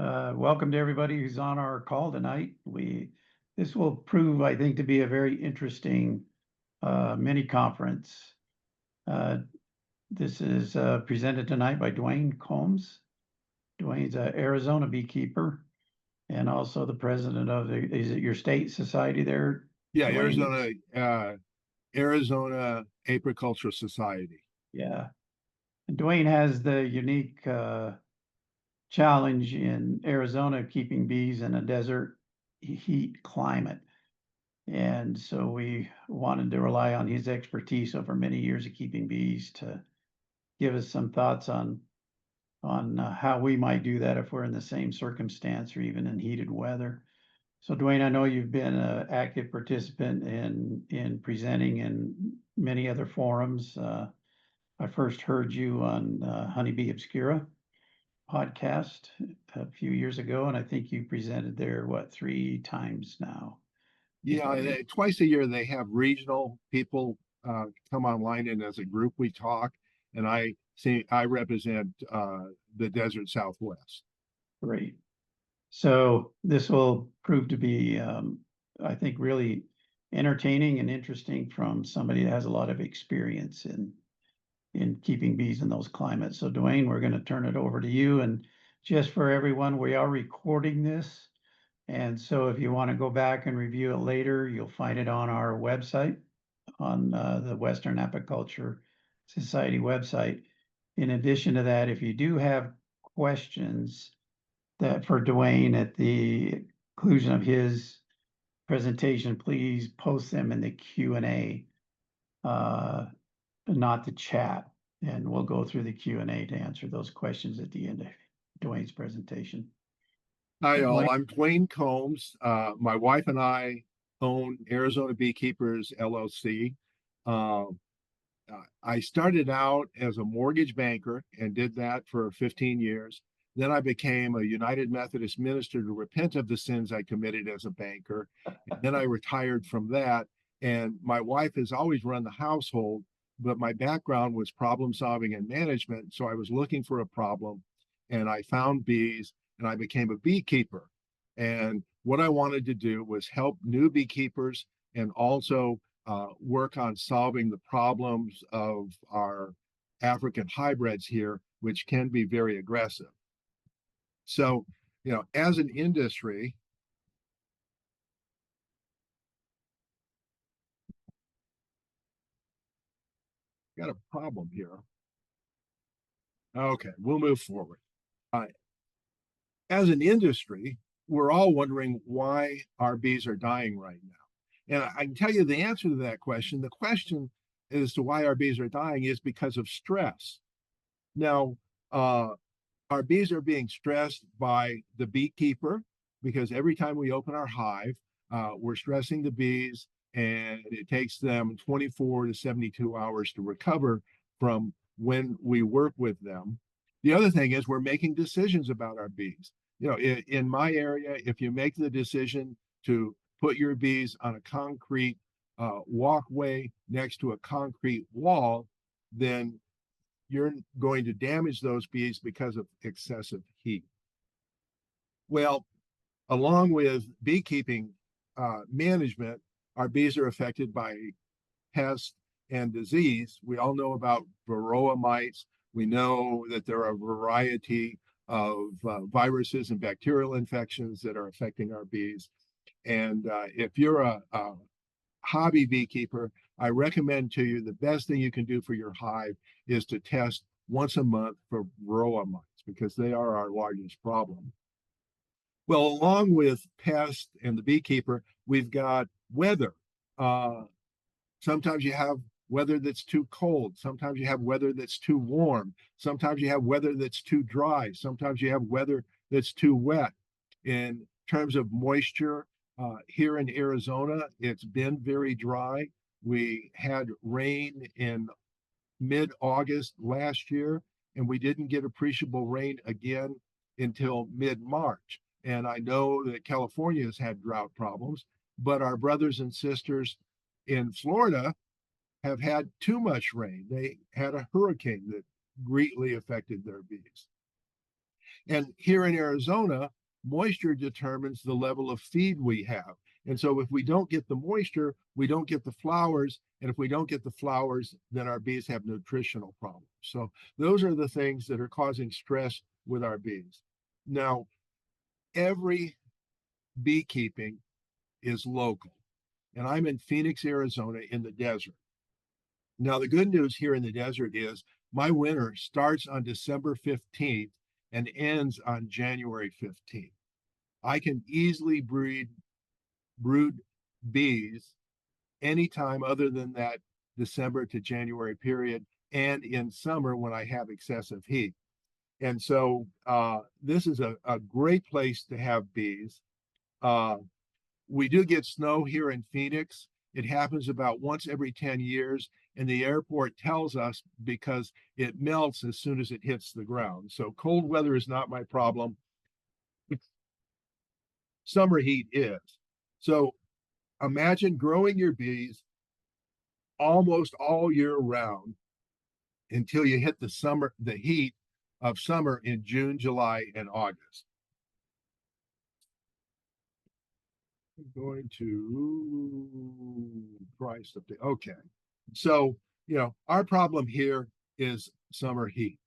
Welcome to everybody who's on our call tonight. This will prove, I think, to be a very interesting mini conference. Uh, this is presented tonight by Duane Combs. Duane's an Arizona beekeeper and also the president of is it your state society there, Yeah, Duane? Arizona Apicultural Society. Yeah. And Duane has the unique challenge in Arizona keeping bees in a desert heat climate. And so we wanted to rely on his expertise over many years of keeping bees to give us some thoughts on how we might do that if we're in the same circumstance or even in heated weather. So Duane, I know you've been an active participant in presenting in many other forums. I first heard you on Honeybee Obscura podcast a few years ago, and I think you presented there, what, 3 times now? Yeah, twice a year they have regional people come online, and as a group we talk. And I represent the Desert Southwest. Great. So this will prove to be, I think, really entertaining and interesting from somebody that has a lot of experience in keeping bees in those climates. So Duane, we're going to turn it over to you. And just for everyone, we are recording this. And so if you want to go back and review it later, you'll find it on our website, on the Western Apiculture Society website. In addition to that, if you do have questions that for Duane at the conclusion of his presentation, please post them in the Q&A, not the chat, and we'll go through the Q&A to answer those questions at the end of Duane's presentation. Hi, So all. Duane, I'm Duane Combs. My wife and I own Arizona Beekeepers LLC. Uh, I started out as a mortgage banker and did that for 15 years. Then I became a United Methodist minister to repent of the sins I committed as a banker. And then I retired from that. And my wife has always run the household, but my background was problem solving and management. So I was looking for a problem and I found bees and I became a beekeeper. And what I wanted to do was help new beekeepers and also work on solving the problems of our African hybrids here, which can be very aggressive. So, as an industry, got a problem here. Okay, we'll move forward. Uh, as an industry, we're all wondering why our bees are dying right now. And I can tell you the answer to that question. The question as to why our bees are dying is because of stress. Now, our bees are being stressed by the beekeeper because every time we open our hive, we're stressing the bees, and it takes them 24 to 72 hours to recover from when we work with them. The other thing is we're making decisions about our bees. In my area, if you make the decision to put your bees on a concrete walkway next to a concrete wall, then you're going to damage those bees because of excessive heat. Well, along with beekeeping management, our bees are affected by pest and disease. We all know about varroa mites. We know that there are a variety of viruses and bacterial infections that are affecting our bees. And if you're a hobby beekeeper, I recommend to you the best thing you can do for your hive is to test once a month for varroa mites because they are our largest problem. Well, along with pest and the beekeeper, we've got weather. Sometimes you have weather that's too cold. Sometimes you have weather that's too warm. Sometimes you have weather that's too dry. Sometimes you have weather that's too wet. In terms of moisture, here in Arizona, it's been very dry. We had rain in mid-August last year, and we didn't get appreciable rain again until mid-March. And I know that California has had drought problems, but our brothers and sisters in Florida have had too much rain. They had a hurricane that greatly affected their bees. And here in Arizona, moisture determines the level of feed we have. And so if we don't get the moisture, we don't get the flowers. And if we don't get the flowers, then our bees have nutritional problems. So those are the things that are causing stress with our bees. Now, every beekeeping is local. And I'm in Phoenix, Arizona, in the desert. Now, the good news here in the desert is my winter starts on December 15th and ends on January 15th. I can easily brood bees anytime other than that December to January period, and in summer when I have excessive heat. And so this is a great place to have bees. We do get snow here in Phoenix. It happens about once every 10 years, and the airport tells us because it melts as soon as it hits the ground. So cold weather is not my problem. Summer heat is. So imagine growing your bees almost all year round until you hit the heat of summer in June, July, and August. I'm going to price update. Okay. So, our problem here is summer heat.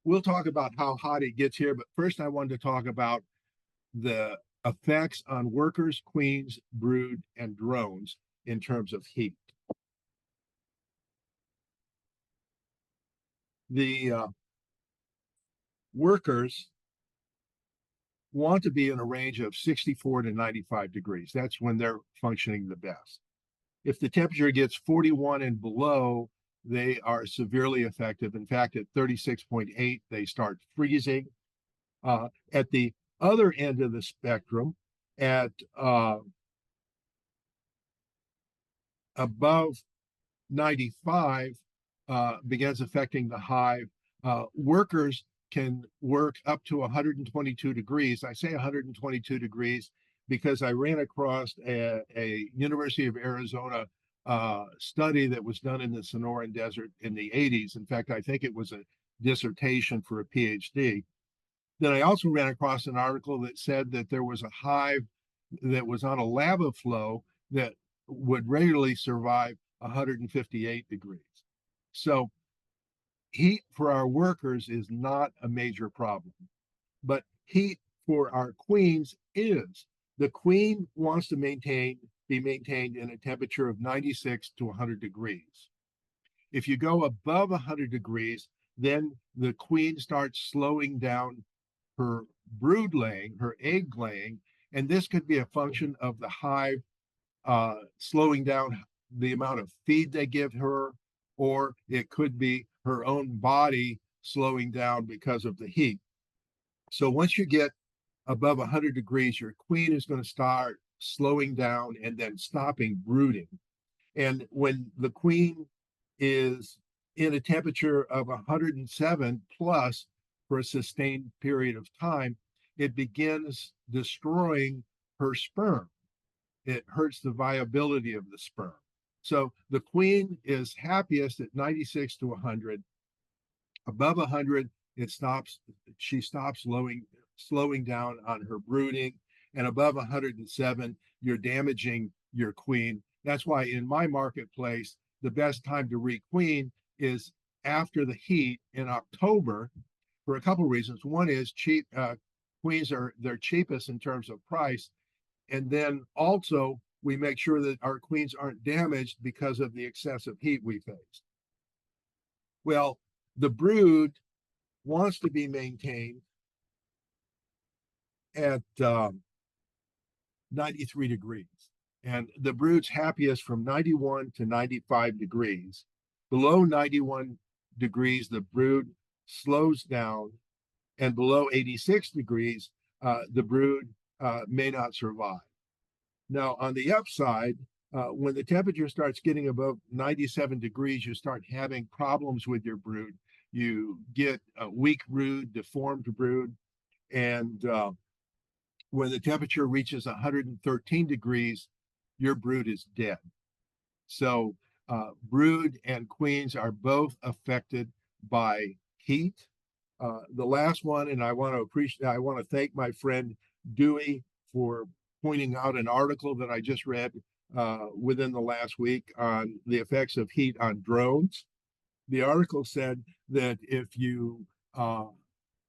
We'll talk about how hot it gets here, but first I wanted to talk about the effects on workers, queens, brood, and drones in terms of heat. The workers want to be in a range of 64 to 95 degrees. That's when they're functioning the best. If the temperature gets 41 and below, they are severely effective. In fact, at 36.8, they start freezing. At the other end of the spectrum, at above 95, begins affecting the hive. Workers can work up to 122 degrees. I say 122 degrees because I ran across a University of Arizona study that was done in the Sonoran Desert in the 80s. In fact, I think it was a dissertation for a PhD. Then I also ran across an article that said that there was a hive that was on a lava flow that would regularly survive 158 degrees. So heat for our workers is not a major problem, but heat for our queens is. The queen wants to be maintained in a temperature of 96 to 100 degrees. If you go above 100 degrees, then the queen starts slowing down her brood laying, her egg laying, and this could be a function of the hive slowing down the amount of feed they give her, or it could be her own body slowing down because of the heat. So once you get above 100 degrees, your queen is going to start slowing down and then stopping brooding. And when the queen is in a temperature of 107 plus for a sustained period of time, it begins destroying her sperm. It hurts the viability of the sperm. So the queen is happiest at 96 to 100. Above 100, she stops slowing down on her brooding. And above 107, you're damaging your queen. That's why in my marketplace, the best time to requeen is after the heat in October for a couple of reasons. One is queens they're cheapest in terms of price. And then also we make sure that our queens aren't damaged because of the excessive heat we face. Well, the brood wants to be maintained at 93 degrees. And the brood's happiest from 91 to 95 degrees. Below 91 degrees, the brood slows down. And below 86 degrees, the brood may not survive. Now, on the upside, when the temperature starts getting above 97 degrees, you start having problems with your brood. You get a weak brood, deformed brood, and when the temperature reaches 113 degrees, your brood is dead. So brood and queens are both affected by heat. The last one, and I want to thank my friend Dewey for pointing out an article that I just read within the last week on the effects of heat on drones. The article said that if you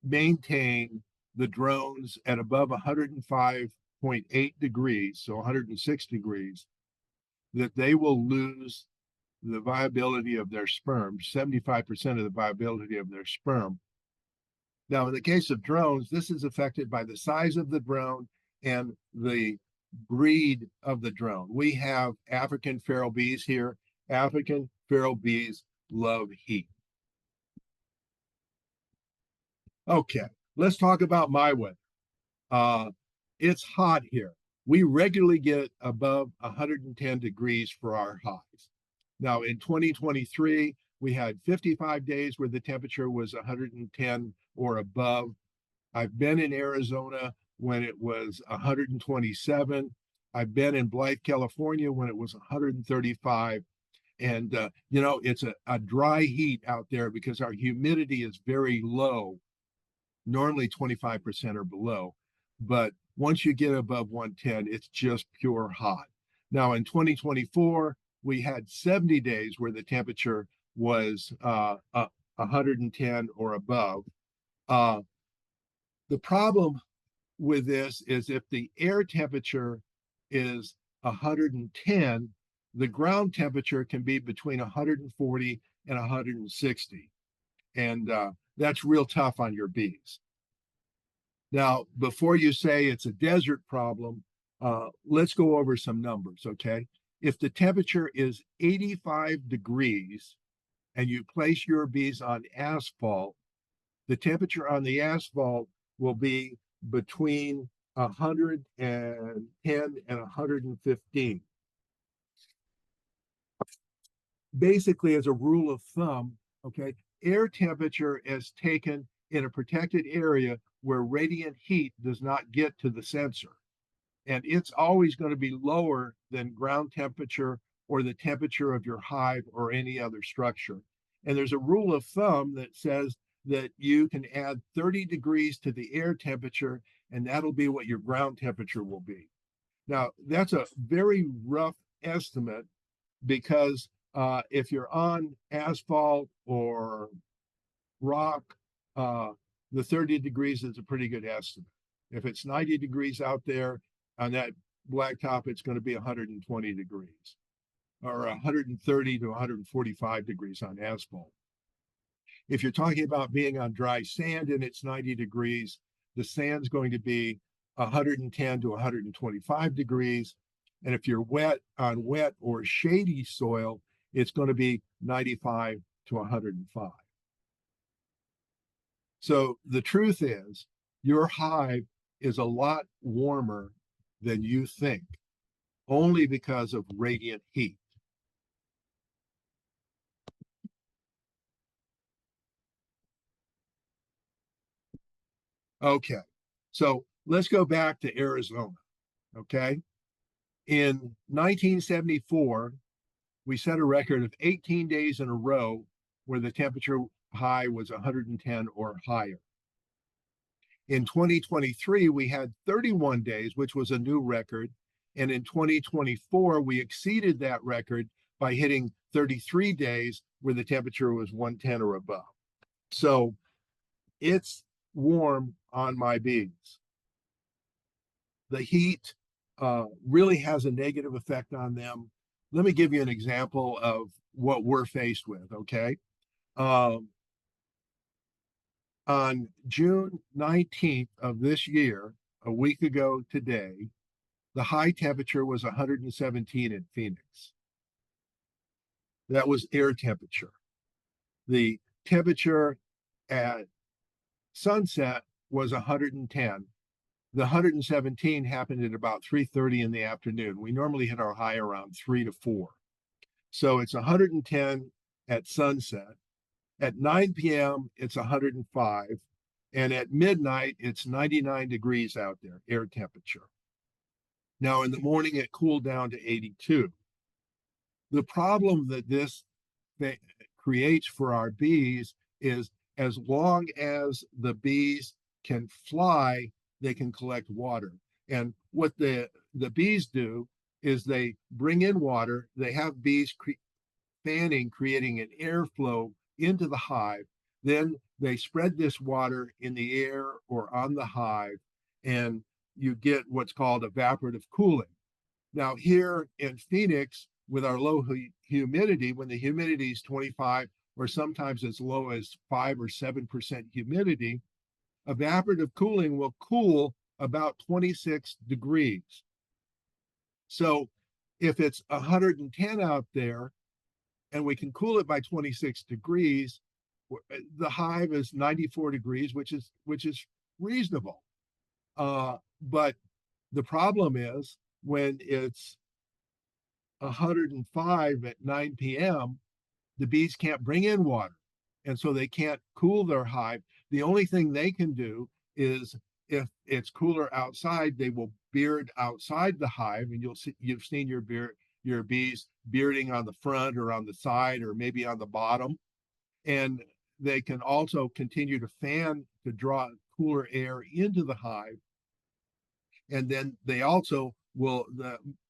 maintain the drones at above 105.8 degrees, so 106 degrees, that they will lose the viability of their sperm, 75% of the viability of their sperm. Now, in the case of drones, this is affected by the size of the drone and the breed of the drone. We have African feral bees here. African feral bees love heat. Okay, let's talk about my weather. It's hot here. We regularly get above 110 degrees for our highs. Now, in 2023, we had 55 days where the temperature was 110 or above. I've been in Arizona when it was 127. I've been in Blythe, California when it was 135. And, it's a dry heat out there because our humidity is very low, normally 25% or below. But once you get above 110, it's just pure hot. Now, in 2024, we had 70 days where the temperature was 110 or above. The problem with this is if the air temperature is 110, the ground temperature can be between 140 and 160. And that's real tough on your bees. Now, before you say it's a desert problem, let's go over some numbers, okay? If the temperature is 85 degrees and you place your bees on asphalt, the temperature on the asphalt will be between 110 and 115. Basically, as a rule of thumb, okay, air temperature is taken in a protected area where radiant heat does not get to the sensor. And it's always going to be lower than ground temperature or the temperature of your hive or any other structure. And there's a rule of thumb that says that you can add 30 degrees to the air temperature, and that'll be what your ground temperature will be. Now, that's a very rough estimate because if you're on asphalt or rock, the 30 degrees is a pretty good estimate. If it's 90 degrees out there on that blacktop, it's going to be 120 degrees or 130 to 145 degrees on asphalt. If you're talking about being on dry sand and it's 90 degrees, the sand's going to be 110 to 125 degrees. And if you're wet on wet or shady soil, it's going to be 95 to 105. So the truth is, your hive is a lot warmer than you think, only because of radiant heat. Okay, so let's go back to Arizona, okay? In 1974, we set a record of 18 days in a row where the temperature high was 110 or higher. In 2023, we had 31 days, which was a new record. And in 2024, we exceeded that record by hitting 33 days where the temperature was 110 or above. So it's warm on my bees. The heat really has a negative effect on them. Let me give you an example of what we're faced with, okay? On June 19th of this year, a week ago today, the high temperature was 117 in Phoenix. That was air temperature. The temperature at sunset was 110. The 117 happened at about 3:30 in the afternoon. We normally hit our high around 3 to 4. So it's 110 at sunset. At 9 p.m., it's 105. And at midnight, it's 99 degrees out there, air temperature. Now, in the morning, it cooled down to 82. The problem that this creates for our bees is as long as the bees can fly, they can collect water. And what the bees do is they bring in water, they have bees fanning, creating an airflow into the hive. Then they spread this water in the air or on the hive, and you get what's called evaporative cooling. Now, here in Phoenix, with our low humidity, when the humidity is 25 or sometimes as low as 5 or 7% humidity, evaporative cooling will cool about 26 degrees. So if it's 110 out there and we can cool it by 26 degrees, the hive is 94 degrees, which is reasonable. But the problem is when it's 105 at 9 p.m., the bees can't bring in water. And so they can't cool their hive. The only thing they can do is if it's cooler outside, they will beard outside the hive. And you've seen your bees bearding on the front or on the side or maybe on the bottom. And they can also continue to fan to draw cooler air into the hive. And then they also will,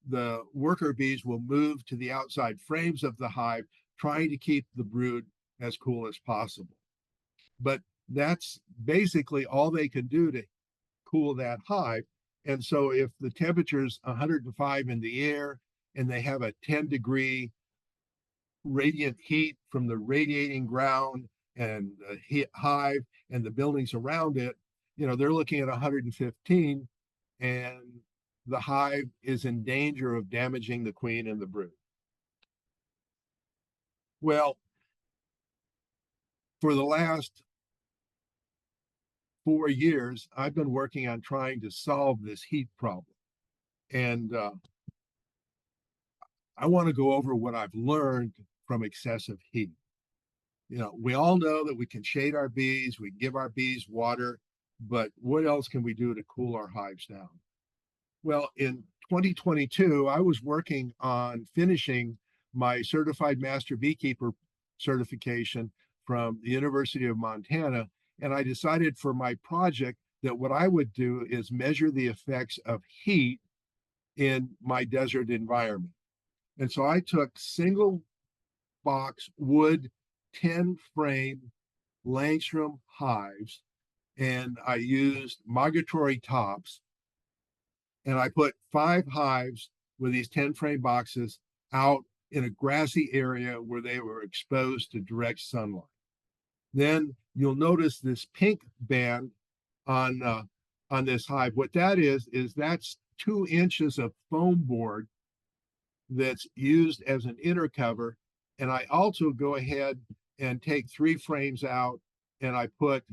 the worker bees will move to the outside frames of the hive, trying to keep the brood as cool as possible. But that's basically all they can do to cool that hive. And so if the temperature is 105 in the air and they have a 10-degree radiant heat from the radiating ground and the hive and the buildings around it, they're looking at 115, and the hive is in danger of damaging the queen and the brood. Well, for the last 4 years, I've been working on trying to solve this heat problem. And I want to go over what I've learned from excessive heat. We all know that we can shade our bees, we give our bees water, but what else can we do to cool our hives down? Well, in 2022, I was working on finishing my certified master beekeeper certification from the University of Montana. And I decided for my project that what I would do is measure the effects of heat in my desert environment. And so I took single box wood 10 frame Langstrom hives, and I used migratory tops, and I put 5 hives with these 10 frame boxes out in a grassy area where they were exposed to direct sunlight. Then you'll notice this pink band on this hive. What that is that's 2 inches of foam board that's used as an inner cover. And I also go ahead and take 3 frames out, and I put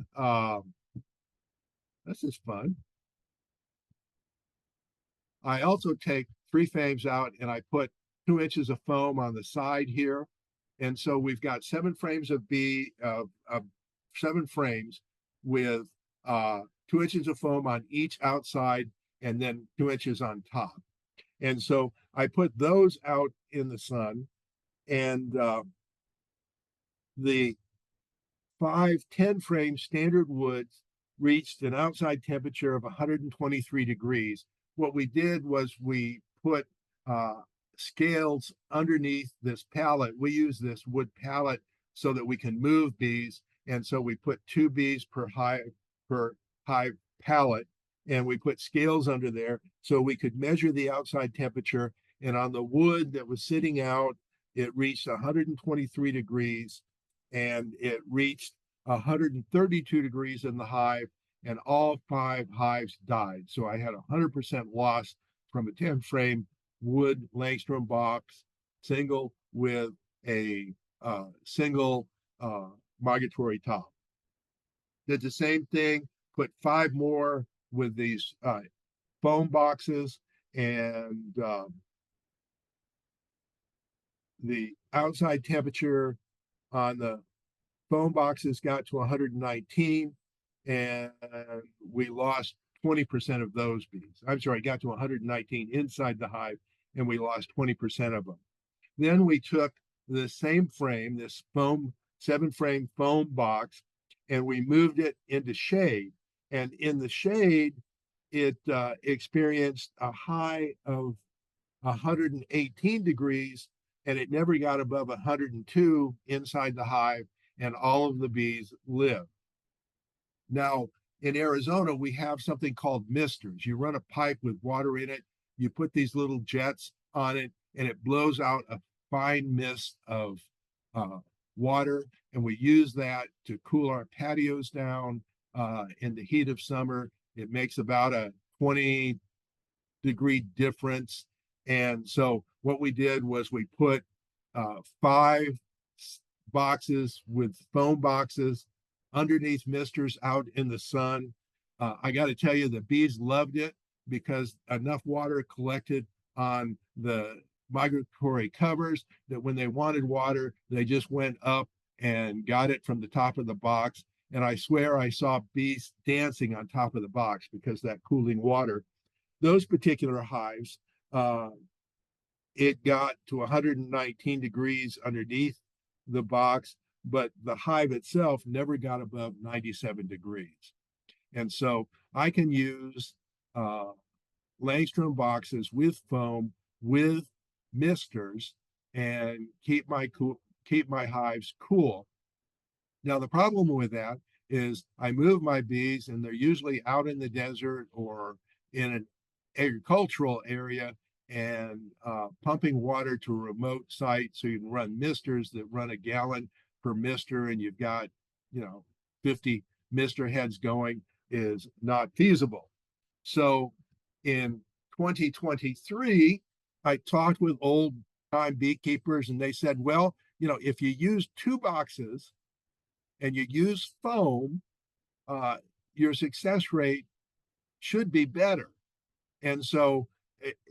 this is fun. I also take 3 frames out and I put 2 inches of foam on the side here. And so we've got 7 frames of 7 frames with 2 inches of foam on each outside and then 2 inches on top. And so I put those out in the sun, and the 5 10 frame standard woods reached an outside temperature of 123 degrees. What we did was we put scales underneath this pallet. We use this wood pallet so that we can move bees. And so we put 2 bees per hive pallet, and we put scales under there so we could measure the outside temperature. And on the wood that was sitting out, it reached 123 degrees, and it reached 132 degrees in the hive, and all 5 hives died. So I had 100% loss from a 10 frame wood Langstrom box, single with a single migratory top. Did the same thing, put 5 more with these foam boxes, and the outside temperature on the foam boxes got to 119, and we lost 20% of those bees. I'm sorry, got to 119 inside the hive, and we lost 20% of them. Then we took the same frame, this foam 7 frame foam box, and we moved it into shade. And in the shade, it experienced a high of 118 degrees, and it never got above 102 inside the hive, and all of the bees live. Now, in Arizona, we have something called misters. You run a pipe with water in it, you put these little jets on it, and it blows out a fine mist of uh, water. And we use that to cool our patios down in the heat of summer. It makes about a 20-degree difference. And so what we did was we put 5 boxes with foam boxes underneath misters out in the sun. I got to tell you, the bees loved it because enough water collected on the migratory covers that when they wanted water, they just went up and got it from the top of the box. And I swear I saw bees dancing on top of the box because that cooling water. Those particular hives, it got to 119 degrees underneath the box, but the hive itself never got above 97 degrees. And so I can use Langstrom boxes with foam, with misters, and keep my hives cool. Now the problem with that is I move my bees, and they're usually out in the desert or in an agricultural area, and pumping water to a remote site so you can run misters that run a gallon per mister, and you've got 50 mister heads going is not feasible. So in 2023, I talked with old time beekeepers, and they said, well, if you use 2 boxes and you use foam, your success rate should be better. And so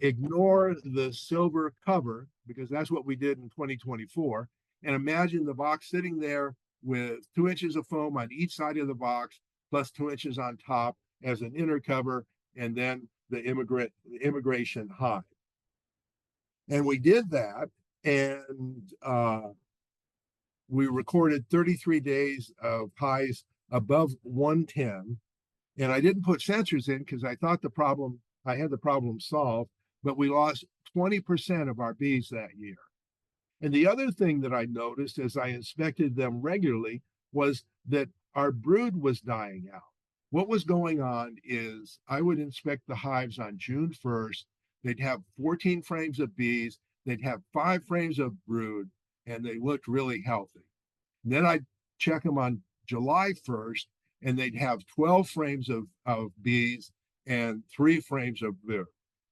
ignore the silver cover, because that's what we did in 2024. And imagine the box sitting there with 2 inches of foam on each side of the box, plus 2 inches on top as an inner cover, and then the immigration hive. And we did that, and we recorded 33 days of highs above 110. And I didn't put sensors in because I had the problem solved, but we lost 20% of our bees that year. And the other thing that I noticed as I inspected them regularly was that our brood was dying out. What was going on is I would inspect the hives on June 1st. They'd have 14 frames of bees, they'd have 5 frames of brood, and they looked really healthy. And then I'd check them on July 1st, and they'd have 12 frames of bees and 3 frames of brood.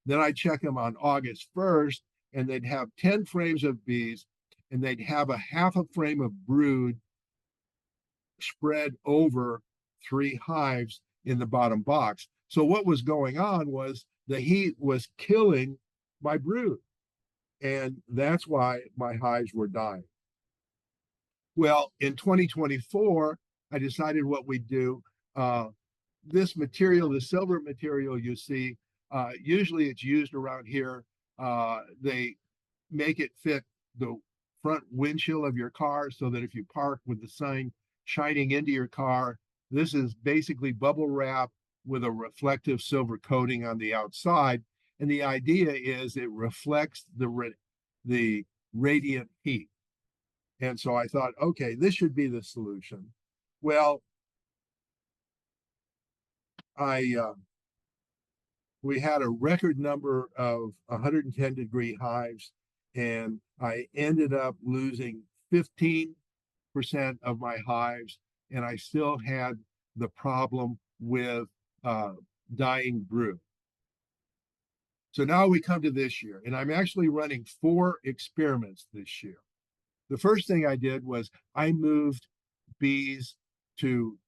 Then I'd check them on August 1st, and they'd have 10 frames of bees, and they'd have a half a frame of brood spread over 3 hives in the bottom box. So what was going on was the heat was killing my brood, and that's why my hives were dying. Well, in 2024, I decided what we'd do. This material, the silver material you see, usually it's used around here. They make it fit the front windshield of your car so that if you park with the sun shining into your car, this is basically bubble wrap with a reflective silver coating on the outside. And the idea is it reflects the radiant heat. And so I thought, okay, this should be the solution. Well, we had a record number of 110-degree hives, and I ended up losing 15% of my hives, and I still had the problem with dying brood. So now we come to this year, and I'm actually running 4 experiments this year. The first thing I did was I moved bees to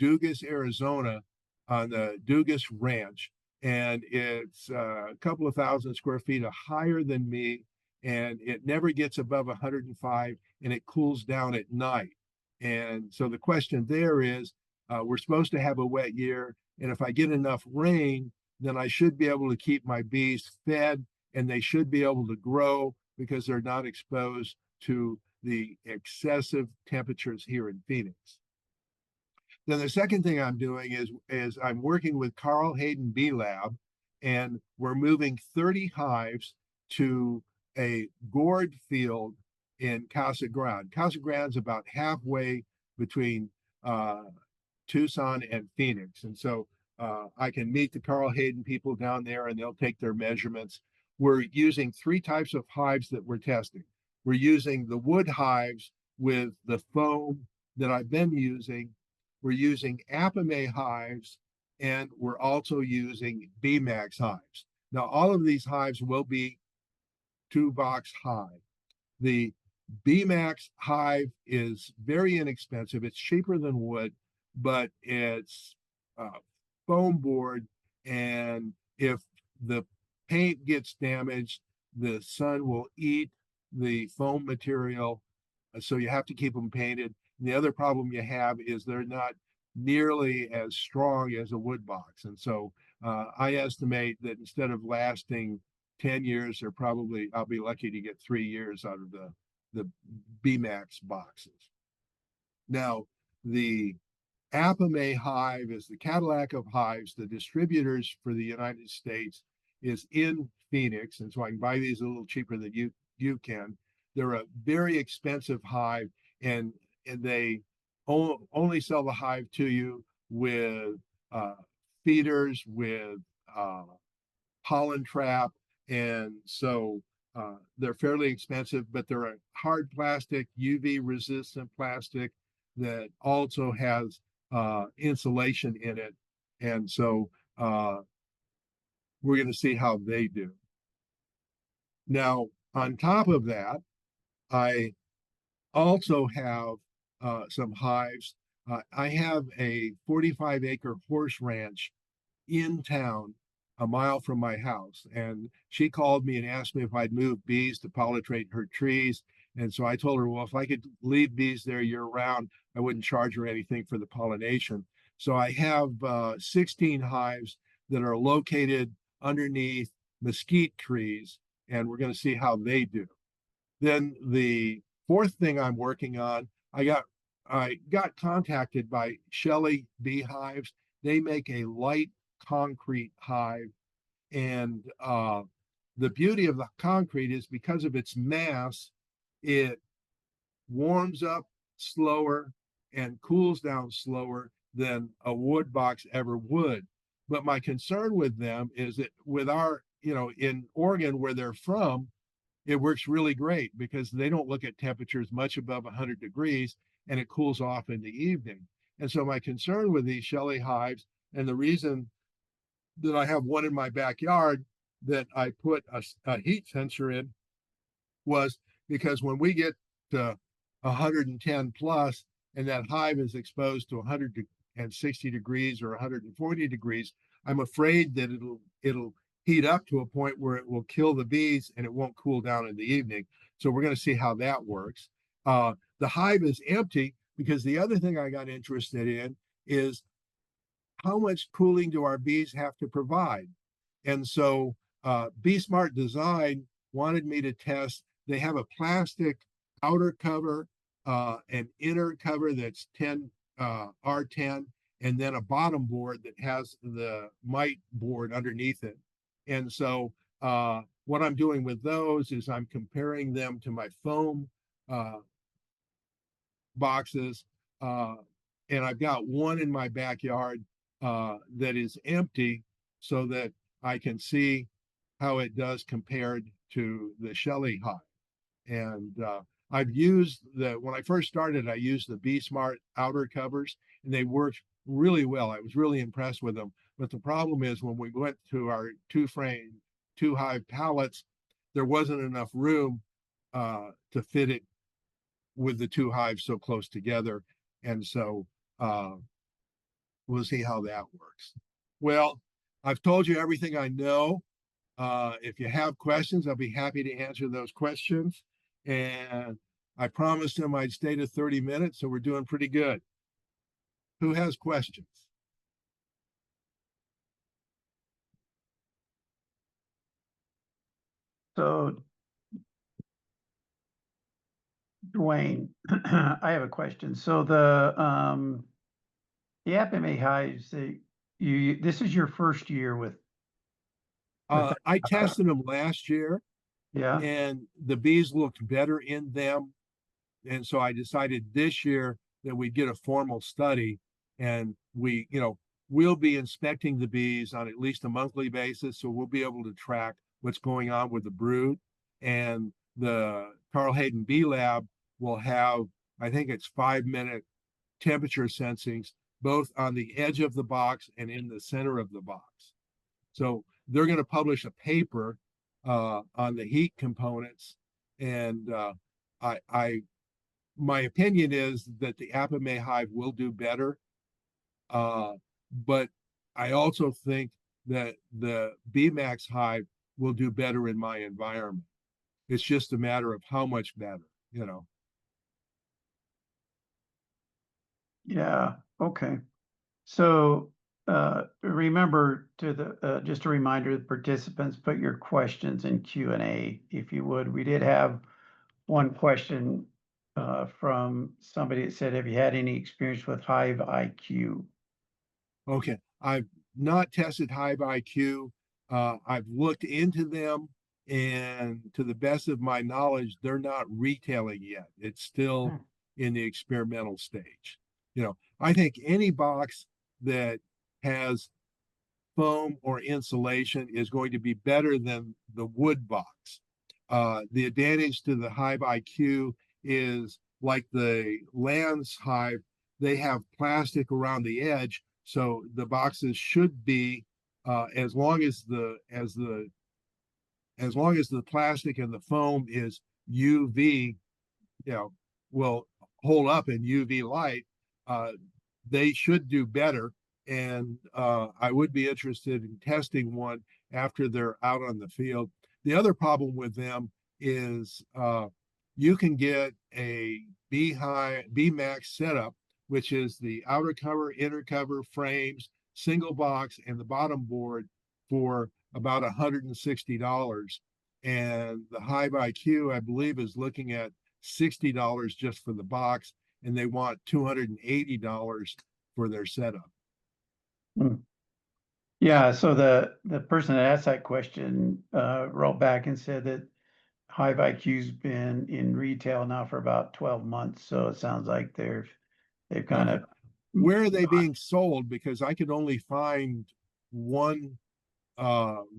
Dugas, Arizona, on the Dugas Ranch, and it's a couple of thousand square feet higher than me, and it never gets above 105, and it cools down at night. And so the question there is, we're supposed to have a wet year, and if I get enough rain, then I should be able to keep my bees fed, and they should be able to grow because they're not exposed to the excessive temperatures here in Phoenix. Then the second thing I'm doing is I'm working with Carl Hayden Bee Lab, and we're moving 30 hives to a gourd field in Casa Grande. Casa Grande's about halfway between Tucson and Phoenix. And so I can meet the Carl Hayden people down there and they'll take their measurements. We're using three types of hives that we're testing. We're using the wood hives with the foam that I've been using. We're using Apame hives, and we're also using Bmax hives. Now, all of these hives will be 2-box hive. The Bmax hive is very inexpensive. It's cheaper than wood, but it's foam board. And if the paint gets damaged, the sun will eat the foam material. So you have to keep them painted. And the other problem you have is they're not nearly as strong as a wood box. And so I estimate that instead of lasting 10 years, they're probably, I'll be lucky to get 3 years out of the Bmax boxes. Now, the Apame hive is the Cadillac of hives. The distributors for the United States is in Phoenix, and so I can buy these a little cheaper than you can. They're a very expensive hive, and they only sell the hive to you with feeders, with pollen trap, and so they're fairly expensive, but they're a hard plastic, UV resistant plastic that also has insulation in it. And so we're going to see how they do. Now, on top of that, I also have some hives. I have a 45-acre horse ranch in town, a mile from my house. And she called me and asked me if I'd move bees to pollinate her trees. And so I told her, well, if I could leave bees there year round, I wouldn't charge her anything for the pollination. So I have 16 hives that are located underneath mesquite trees, and we're going to see how they do. Then the fourth thing I'm working on, I got contacted by Shelley Beehives. They make a light concrete hive, and the beauty of the concrete is because of its mass, it warms up slower and cools down slower than a wood box ever would. But my concern with them is that with our, in Oregon where they're from, it works really great because they don't look at temperatures much above 100 degrees and it cools off in the evening. And so my concern with these Shelley hives, and the reason that I have one in my backyard that I put a heat sensor in, was because when we get to 110 plus and that hive is exposed to 160 degrees or 140 degrees, I'm afraid that it'll heat up to a point where it will kill the bees and it won't cool down in the evening. So we're going to see how that works. The hive is empty because the other thing I got interested in is how much cooling do our bees have to provide? And so Bee Smart Design wanted me to test. They have a plastic outer cover, an inner cover that's 10 R10, and then a bottom board that has the mite board underneath it. And so what I'm doing with those is I'm comparing them to my foam boxes, and I've got one in my backyard that is empty so that I can see how it does compared to the Shelley hive. And I've used when I first started, I used the Bee Smart outer covers and they worked really well. I was really impressed with them. But the problem is when we went to our two hive pallets, there wasn't enough room to fit it with the two hives so close together. And so we'll see how that works. Well, I've told you everything I know. If you have questions, I'll be happy to answer those questions. And I promised him I'd stay to 30 minutes, so we're doing pretty good. Who has questions? So, Duane, I have a question. So the Apame hives, this is your first year with that. I tested them last year Yeah. and the bees looked better in them. And so I decided this year that we'd get a formal study and we'll be inspecting the bees on at least a monthly basis. So we'll be able to track what's going on with the brood. And the Carl Hayden Bee Lab will have, I think it's 5 minute temperature sensings, both on the edge of the box and in the center of the box. So they're going to publish a paper on the heat components. And I my opinion is that the Apame hive will do better. But I also think that the Bmax hive will do better in my environment. It's just a matter of how much better, you know. Yeah. Okay. So remember just a reminder, the participants, put your questions in Q&A if you would. We did have one question from somebody that said, have you had any experience with Hive IQ? Okay. I've not tested Hive IQ. I've looked into them, and to the best of my knowledge, they're not retailing yet. It's still Hmm. in the experimental stage. I think any box that has foam or insulation is going to be better than the wood box. The advantage to the Hive IQ is like the Lands Hive, they have plastic around the edge, so the boxes should be as long as the plastic and the foam is UV, you know, will hold up in UV light. Uh, they should do better. And I would be interested in testing one after they're out on the field. The other problem with them is you can get a Bmax setup, which is the outer cover, inner cover, frames, single box, and the bottom board for about $160. And the Hive IQ, I believe, is looking at $60 just for the box, and they want $280 for their setup. Hmm. Yeah, so the person that asked that question wrote back and said that Hive IQ's been in retail now for about 12 months, so it sounds like they've kind Okay. of Where are they being sold? Because I could only find one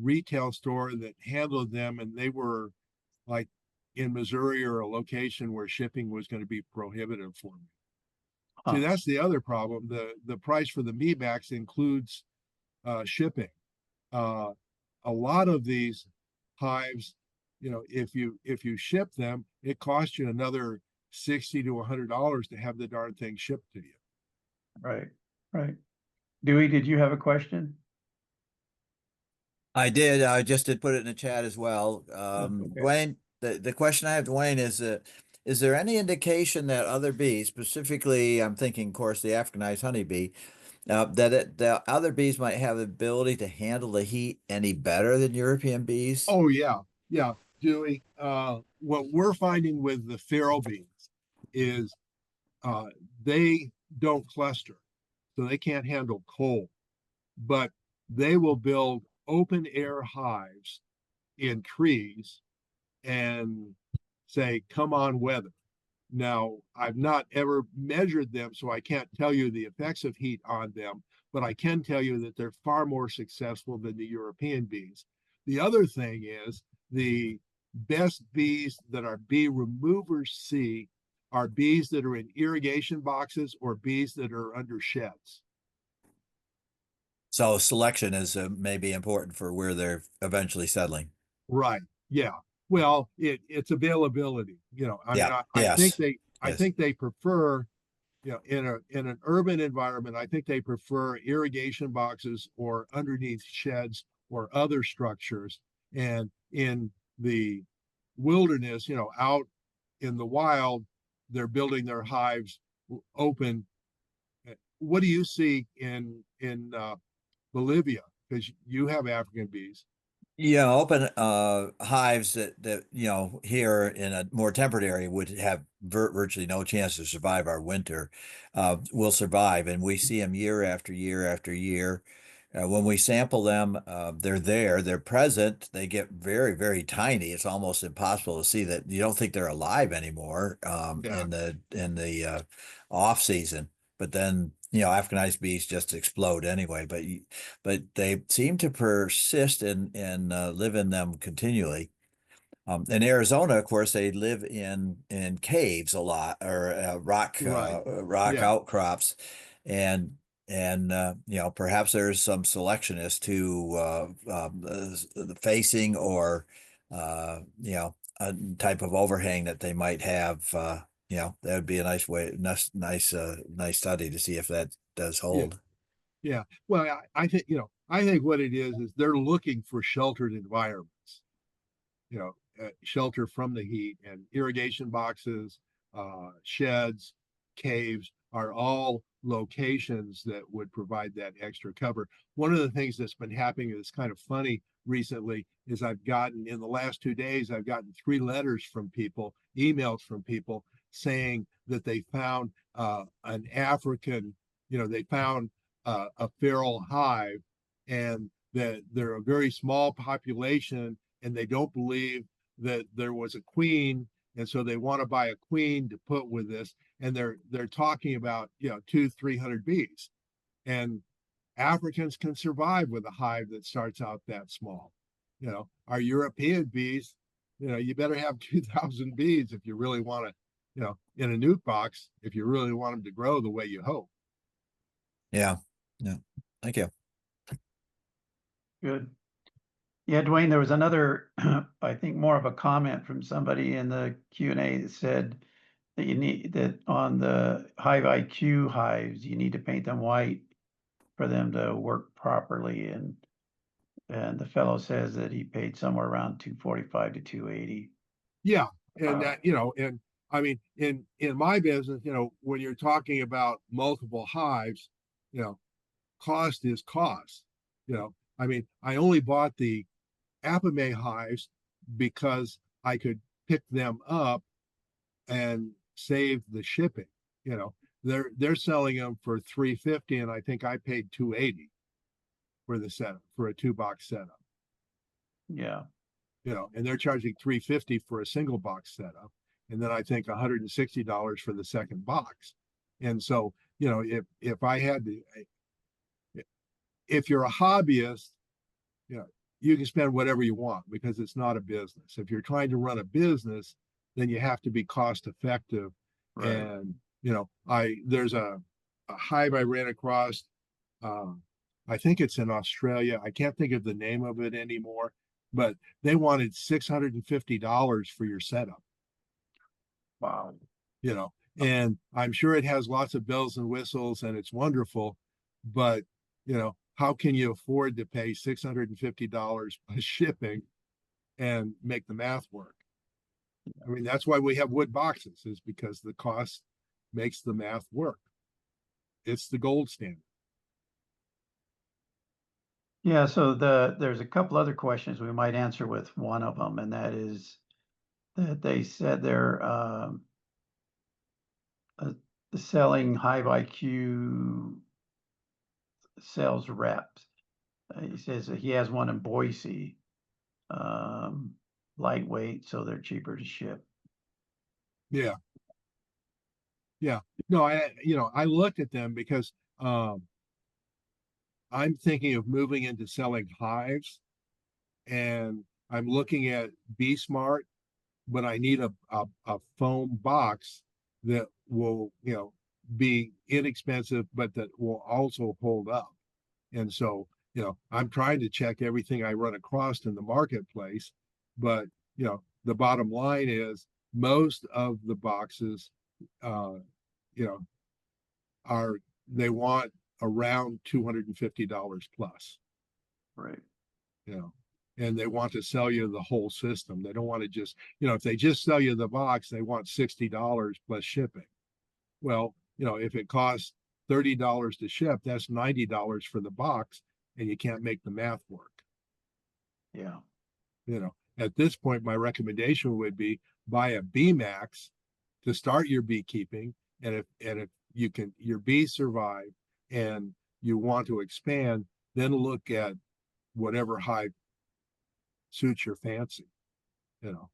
retail store that handled them, and they were like in Missouri or a location where shipping was going to be prohibitive for me. See, huh, that's the other problem. The price for the Mebax includes shipping. Uh, a lot of these hives, if you ship them, it costs you another $60 to $100 to have the darn thing shipped to you. right, right. Dewey, did you have a question? I did. I just did put it in the chat as well. Oh, okay. Dwayne, the question I have, Dwayne, is there any indication that other bees, specifically, I'm thinking, of course, the Africanized honeybee, the other bees might have the ability to handle the heat any better than European bees? Oh yeah, yeah, Dewey. What we're finding with the feral bees is uh, they don't cluster, so they can't handle cold, but they will build open air hives in trees and say, "Come on, weather." Now, I've not ever measured them, so I can't tell you the effects of heat on them, but I can tell you that they're far more successful than the European bees. The other thing is the best bees that our bee removers see are bees that are in irrigation boxes or bees that are under sheds. So selection is maybe important for where they're eventually settling. Right. Yeah. Well, it's availability. I mean, Yeah. I think Yes. I Yes. think they prefer in an urban environment, I think they prefer irrigation boxes or underneath sheds or other structures. And in the wilderness, out in the wild, they're building their hives open. What do you see in Bolivia? Because you have African bees. Open hives that here in a more temperate area would have virtually no chance to survive our winter, will survive, and we see them year after year after year. When we sample them, they're there, they're present. They get very, very tiny. It's almost impossible to see that. You don't think they're alive anymore Yeah, in the off season. But then, Africanized bees just explode anyway. But they seem to persist and live in them continually. In Arizona, of course, they live in caves a lot, or right. rock Yeah, outcrops, and perhaps there's some selection as to the facing or a type of overhang that they might have. That would be a nice study to see if that does yeah, hold. yeah. Well, I think, I think what it is they're looking for sheltered environments, shelter from the heat, and irrigation boxes, sheds, caves are all locations that would provide that extra cover. One of the things that's been happening that's kind of funny recently is in the last 2 days, I've gotten 3 letters from people, emails from people saying that they found an African, they found a feral hive, and that they're a very small population, and they don't believe that there was a queen, and so they want to buy a queen to put with this, and they're talking about 200-300 bees, and Africans can survive with a hive that starts out that small. Our European bees, you better have 2,000 bees if you really want to, in a nuke box, if you really want them to grow the way you hope. Yeah, yeah. Thank you. Good. Yeah, Duane, there was another, I think more of a comment from somebody in the Q&A that said that you need that on the Hive IQ hives, you need to paint them white for them to work properly. And the fellow says that he paid somewhere around 245 to 280. Yeah, and that, and I mean, in my business, when you're talking about multiple hives, you know, cost is cost. I mean, I only bought the Apame hives because I could pick them up and save the shipping. You know, they're selling them for 350, and I think I paid 280 for the setup, for a 2 box setup. Yeah. And they're charging 350 for a single box setup, and then I think $160 for the second box. And so, if I had to, if you're a hobbyist, you know, you can spend whatever you want because it's not a business. If you're trying to run a business, then you have to be cost effective. Right. And there's a hive I ran across. Um, I think it's in Australia. I can't think of the name of it anymore, but they wanted $650 for your setup. Wow. And I'm sure it has lots of bells and whistles and it's wonderful, but how can you afford to pay $650 plus shipping and make the math work? I mean, that's why we have wood boxes, is because the cost makes the math work. It's the gold standard. Yeah, so there's a couple other questions we might answer with one of them, and that is that they said they're uh, selling Hive IQ sales reps. He says that he has one in Boise, um, lightweight, so they're cheaper to ship. Yeah. Yeah. No, I looked at them because I'm thinking of moving into selling hives, and I'm looking at Be Smart, but I need a foam box that will, be inexpensive, but that will also hold up. And so, I'm trying to check everything I run across in the marketplace, but the bottom line is most of the boxes, uh, you know, are they want around $250 plus. Right. you know, and they want to sell you the whole system. They don't want to just, if they just sell you the box, they want $60 plus shipping. Well, if it costs $30 to ship, that's $90 for the box, and you can't make the math work. Yeah. At this point, my recommendation would be buy a bee max to start your beekeeping. And if you can, your bees survive and you want to expand, then look at whatever hive suits your fancy, you know.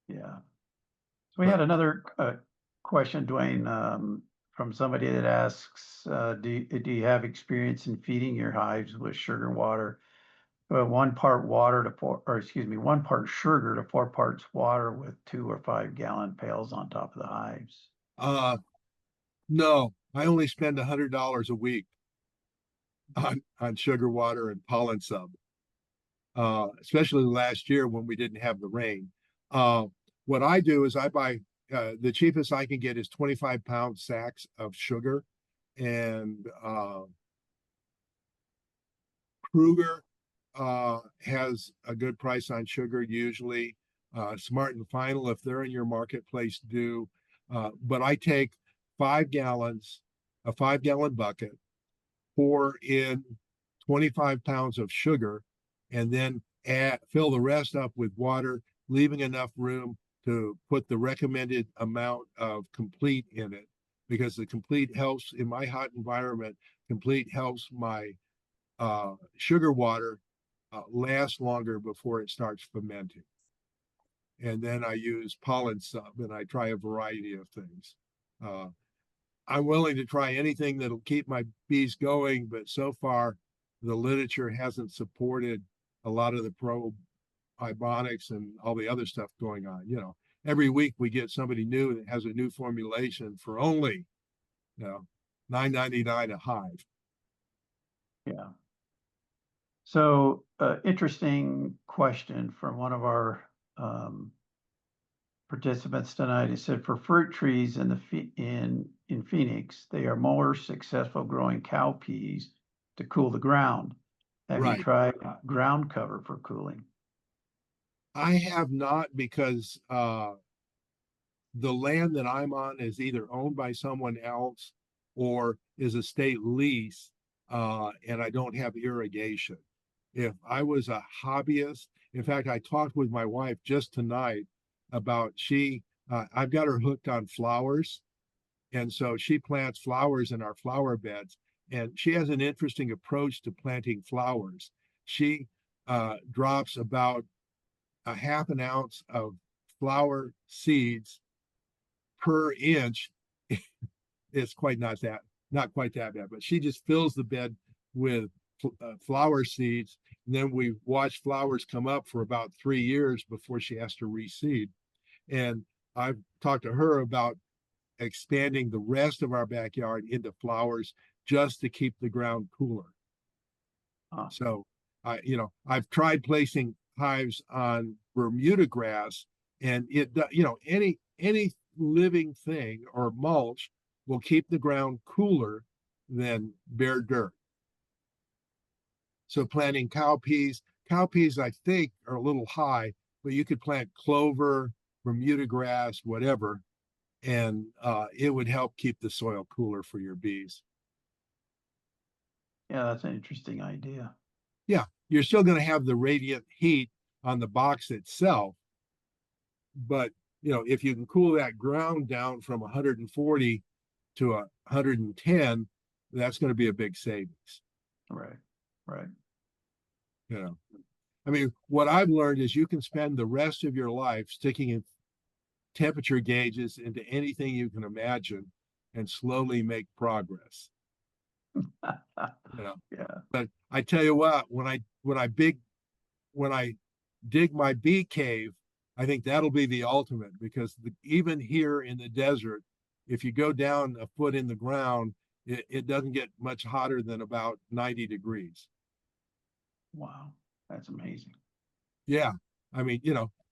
Yeah. So we But had another question, Duane, from somebody that asks, do you have experience in feeding your hives with sugar and water? 1 part water to 4, or excuse me, 1 part sugar to 4 parts water with 2 or 5 gallon pails on top of the hives. no, I only spend $100 a week on sugar water and pollen sub. Especially last year when we didn't have the rain. What I do is I buy the cheapest I can get is 25-pound sacks of sugar, and Kruger has a good price on sugar usually. Smart and Final, if they're in your marketplace, do. But I take 5 gallons, a 5 gallon bucket, pour in 25 pounds of sugar, and then fill the rest up with water, leaving enough room to put the recommended amount of complete in it, because the complete helps in my hot environment. Complete helps my sugar water last longer before it starts fermenting. And then I use pollen sub, and I try a variety of things. I'm willing to try anything that'll keep my bees going, but so far the literature hasn't supported a lot of the probiotics and all the other stuff going on. Every week we get somebody new that has a new formulation for only, $9.99 a hive. Yeah. So, interesting question from one of our participants tonight. It said, for fruit trees in Phoenix, they are more successful growing cowpeas to cool the ground. Have you Right. tried ground cover for cooling? I have not, because the land that I'm on is either owned by someone else or is a state lease, and I don't have irrigation. If I was a hobbyist, in fact, I talked with my wife just tonight about I've got her hooked on flowers. And so she plants flowers in our flower beds, and she has an interesting approach to planting flowers. She drops about a half an ounce of flower seeds per inch. It's not quite that bad, but she just fills the bed with flower seeds. And then we watch flowers come up for about 3 years before she has to reseed. And I've talked to her about expanding the rest of our backyard into flowers just to keep the ground cooler. So I've tried placing hives on Bermuda grass, and any living thing or mulch will keep the ground cooler than bare dirt. So planting cowpeas I think are a little high, but you could plant clover, Bermuda grass, whatever, and it would help keep the soil cooler for your bees. Yeah, that's an interesting idea. Yeah, you're still going to have the radiant heat on the box itself, but if you can cool that ground down from 140 to 110, that's going to be a big savings. Right. I mean, what I've learned is you can spend the rest of your life sticking in temperature gauges into anything you can imagine and slowly make progress. Yeah. But I tell you what, when I dig my bee cave, I think that'll be the ultimate, because even here in the desert, if you go down a foot in the ground, it doesn't get much hotter than about 90 degrees. Wow, that's amazing. Yeah. I mean,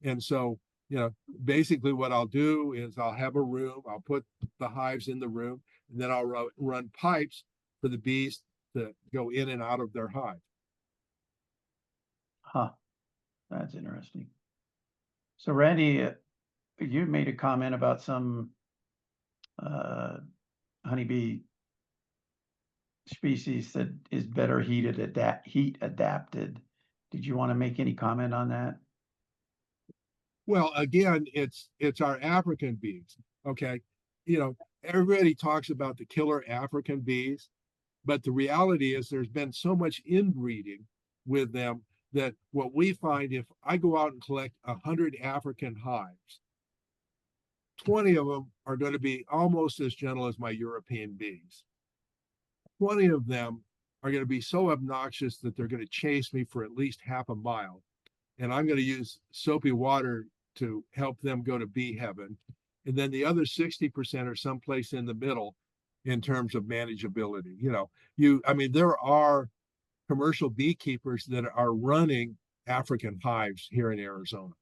and so, basically what I'll do is I'll have a room, I'll put the hives in the room, and then I'll run pipes for the bees to go in and out of their hive. Huh, that's interesting. So Randy, you made a comment about some honeybee species that is better heat adapted. did you want to make any comment on that? Well, again, it's our African bees. Okay. You know, everybody talks about the killer African bees, but the reality is there's been so much inbreeding with them that what we find, if I go out and collect 100 African hives, 20 of them are going to be almost as gentle as my European bees. 20 of them are going to be so obnoxious that they're going to chase me for at least half a mile. And I'm going to use soapy water to help them go to bee heaven. And then the other 60% are someplace in the middle in terms of manageability. I mean, there are commercial beekeepers that are running African hives here in Arizona.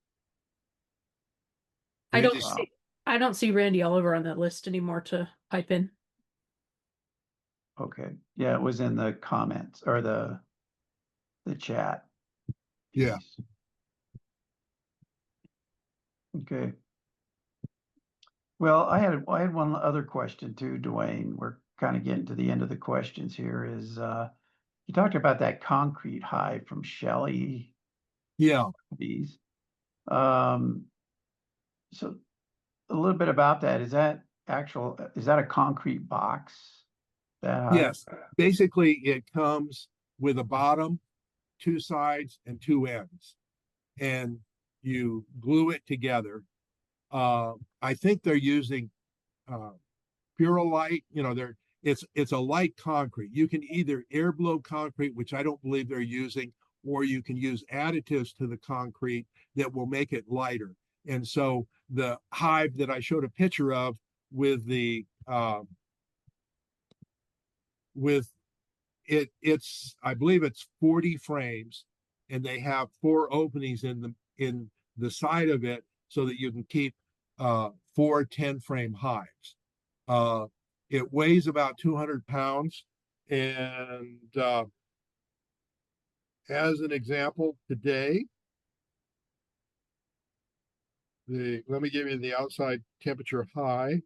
I They don't just, see I don't see Randy Oliver on that list anymore to pipe in. Okay, yeah, it was in the comments or the chat yeah. piece. Okay. Well, I had one other question too, Duane. We're kind of getting to the end of the questions here. Is you talked about that concrete hive from Shelley Yeah. bees. So a little bit about that. Is that a concrete box? That hive? Yes. Basically, it comes with a bottom, two sides, and two ends. And you glue it together. I think they're using Purolite. It's a light concrete. You can either air blow concrete, which I don't believe they're using, or you can use additives to the concrete that will make it lighter. And so the hive that I showed a picture of with the with it's I believe it's 40 frames, and they have 4 openings in the side of it so that you can keep 4 10-frame hives. It weighs about 200 pounds. And as an example, today, let me give you the outside temperature high.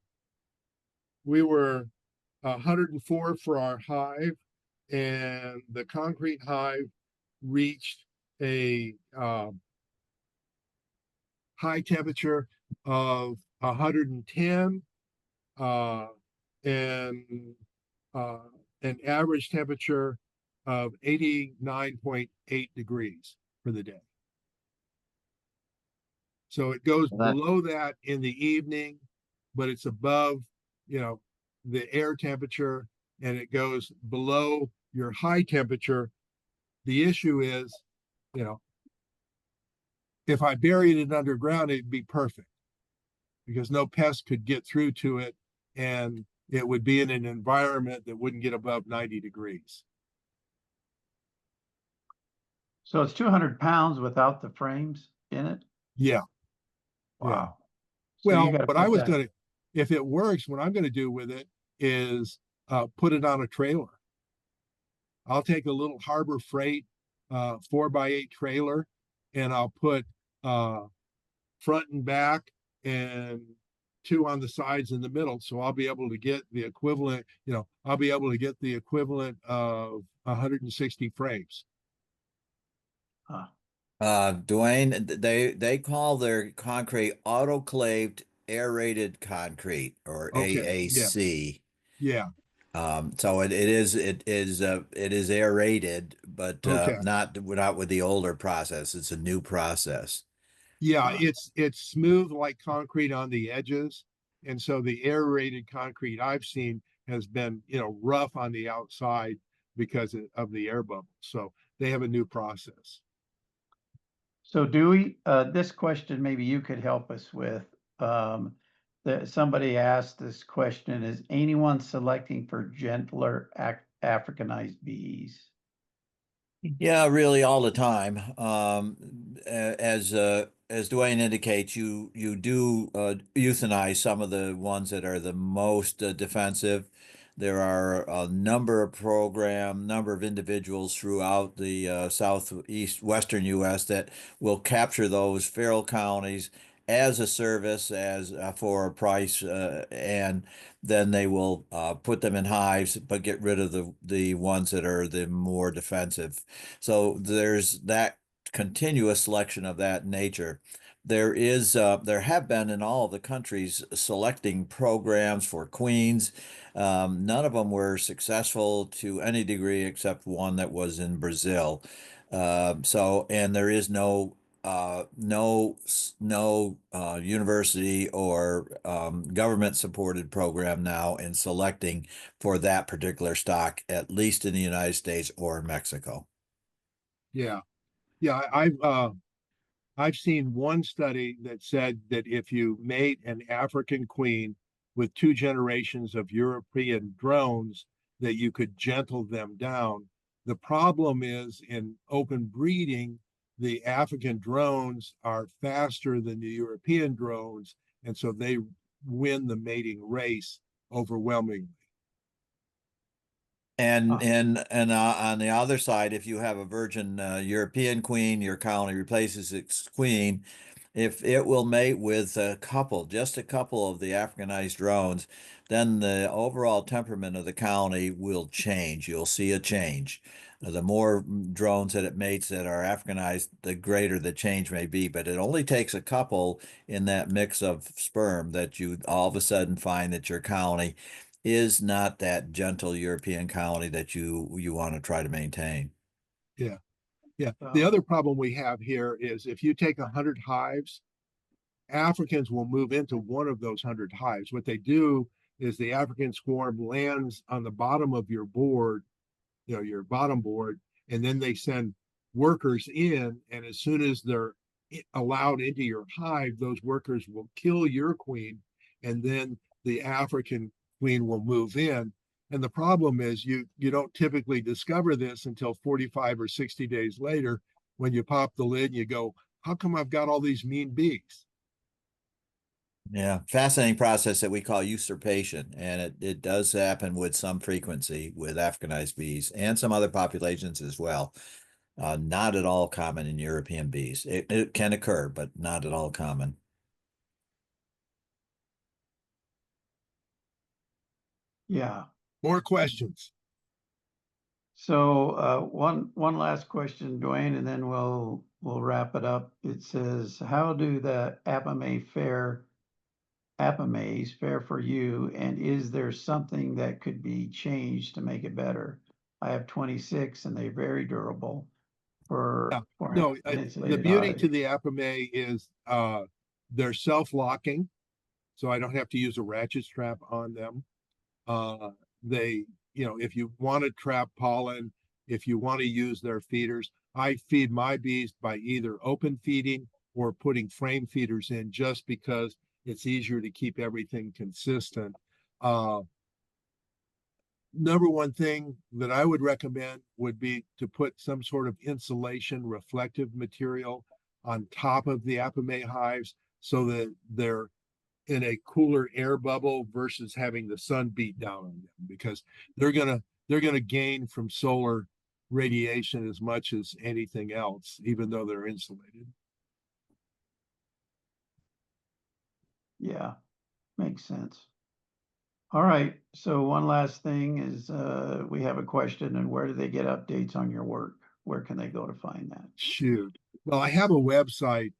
We were 104 for our hive, and the concrete hive reached a high temperature of 110 and an average temperature of 89.8 degrees for the day. So it goes below that in the evening, but it's above, the air temperature, and it goes below your high temperature. The issue is, if I buried it underground, it'd be perfect because no pest could get through to it, and it would be in an environment that wouldn't get above 90 degrees. So it's 200 pounds without the frames in it? Yeah. Wow. Yeah. So Well, if it works, what I'm going to do with it is put it on a trailer. I'll take a little Harbor Freight 4x8 trailer, and I'll put front and back and 2 on the sides in the middle. So I'll be able to get the equivalent, of 160 frames. Duane, they call their concrete autoclaved aerated concrete, or Okay. AAC. Yeah. So it is aerated, but Okay. not with the older process. It's a new process. Yeah, it's smooth like concrete on the edges. And so the aerated concrete I've seen has been, rough on the outside because of the air bubble. So they have a new process. So Dewey, this question maybe you could help us with. Somebody asked this question: is anyone selecting for gentler Africanized bees? Yeah, really all the time. As Duane indicates, you do euthanize some of the ones that are the most defensive. There are a number of individuals throughout the southeast western U.S. that will capture those feral colonies as a service, as for a price, and then they will put them in hives, but get rid of the ones that are the more defensive. So there's that continuous selection of that nature. There have been in all of the countries selecting programs for queens. None of them were successful to any degree except one that was in Brazil. And there is no university or government supported program now in selecting for that particular stock, at least in the United States or Mexico. Yeah. Yeah. I've seen one study that said that if you mate an African queen with 2 generations of European drones, that you could gentle them down. The problem is in open breeding, the African drones are faster than the European drones, and so they win the mating race overwhelmingly. And on the other side, if you have a virgin European queen, your colony replaces its queen. If it will mate with just a couple of the Africanized drones, then the overall temperament of the colony will change. You'll see a change. The more drones that it mates that are Africanized, the greater the change may be. But it only takes a couple in that mix of sperm that you all of a sudden find that your colony is not that gentle European colony that you want to try to maintain. Yeah. Yeah. The other problem we have here is if you take 100 hives, Africans will move into one of those 100 hives. What they do is the African swarm lands on the bottom of your board, your bottom board, and then they send workers in. And as soon as they're allowed into your hive, those workers will kill your queen, and then the African queen will move in. And the problem is you don't typically discover this until 45 or 60 days later when you pop the lid and you go, how come I've got all these mean bees? Yeah, fascinating process that we call usurpation, and it does happen with some frequency with Africanized bees and some other populations as well. Not at all common in European bees. It can occur, but not at all common. Yeah. More questions. So one last question, Duane, and then we'll wrap it up. It says, how do the Apimays fare for you, and is there something that could be changed to make it better? I have 26 and they're very durable for No, an the insulated beauty hive. to the Apamay is they're self-locking, so I don't have to use a ratchet strap on them. They, if you want to trap pollen, if you want to use their feeders, I feed my bees by either open feeding or putting frame feeders in just because it's easier to keep everything consistent. Number one thing that I would recommend would be to put some sort of insulation reflective material on top of the Apamay hives so that they're in a cooler air bubble versus having the sun beat down on them, because they're gonna gain from solar radiation as much as anything else, even though they're insulated. Yeah, makes sense. All right. So one last thing is we have a question, and where do they get updates on your work? Where can they go to find that? Shoot. Well, I have a website.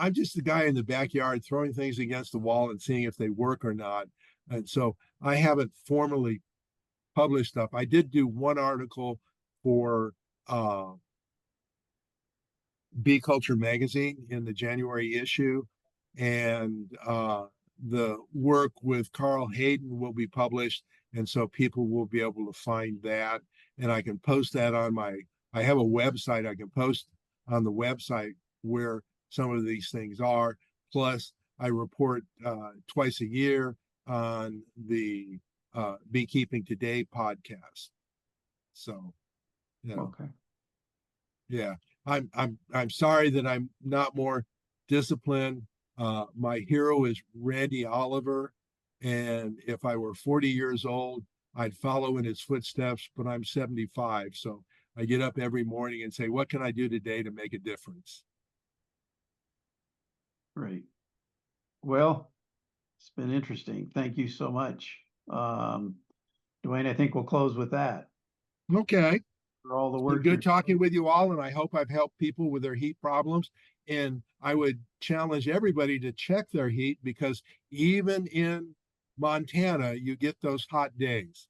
I'm just the guy in the backyard throwing things against the wall and seeing if they work or not. And so I haven't formally published stuff. I did do one article for Bee Culture magazine in the January issue, and the work with Carl Hayden will be published, and so people will be able to find that, and I can post that on I have a website I can post on the website where some of these things are. Plus, I report twice a year on the Beekeeping Today podcast. So, Okay. yeah, I'm sorry that I'm not more disciplined. My hero is Randy Oliver, and if I were 40 years old, I'd follow in his footsteps, but I'm 75. So I get up every morning and say, what can I do today to make a difference? Great. Well, it's been interesting. Thank you so much. Duane, I think we'll close with that. Okay. for all the It's work. been you're good talking with you all, and I hope I've helped people with their heat problems. And I would challenge everybody to check their heat, because even in Montana, you get those hot days.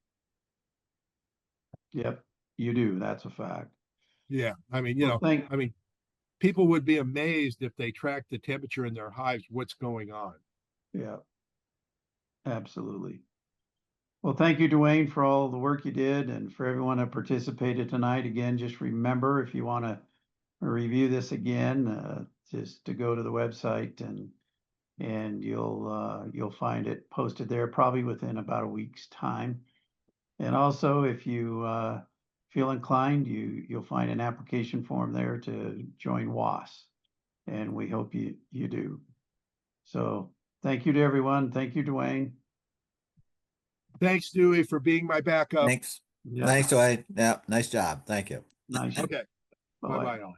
Yep, you do. That's a fact. Yeah, I mean, Well, people would be amazed if they tracked the temperature in their hives, what's going on. yeah, absolutely. Well, thank you, Duane, for all the work you did, and for everyone that participated tonight. Again, just remember, if you want to review this again, just to go to the website, and you'll find it posted there probably within about a week's time. And also, if you feel inclined, you'll find an application form there to join WAS, and we hope you do. So thank you to everyone. Thank you, Duane. Thanks, Dewey, for being my backup. Thanks. Yeah, Thanks, Dwight. Yeah, nice job. Thank you. nice. Okay, Bye-bye. bye-bye all.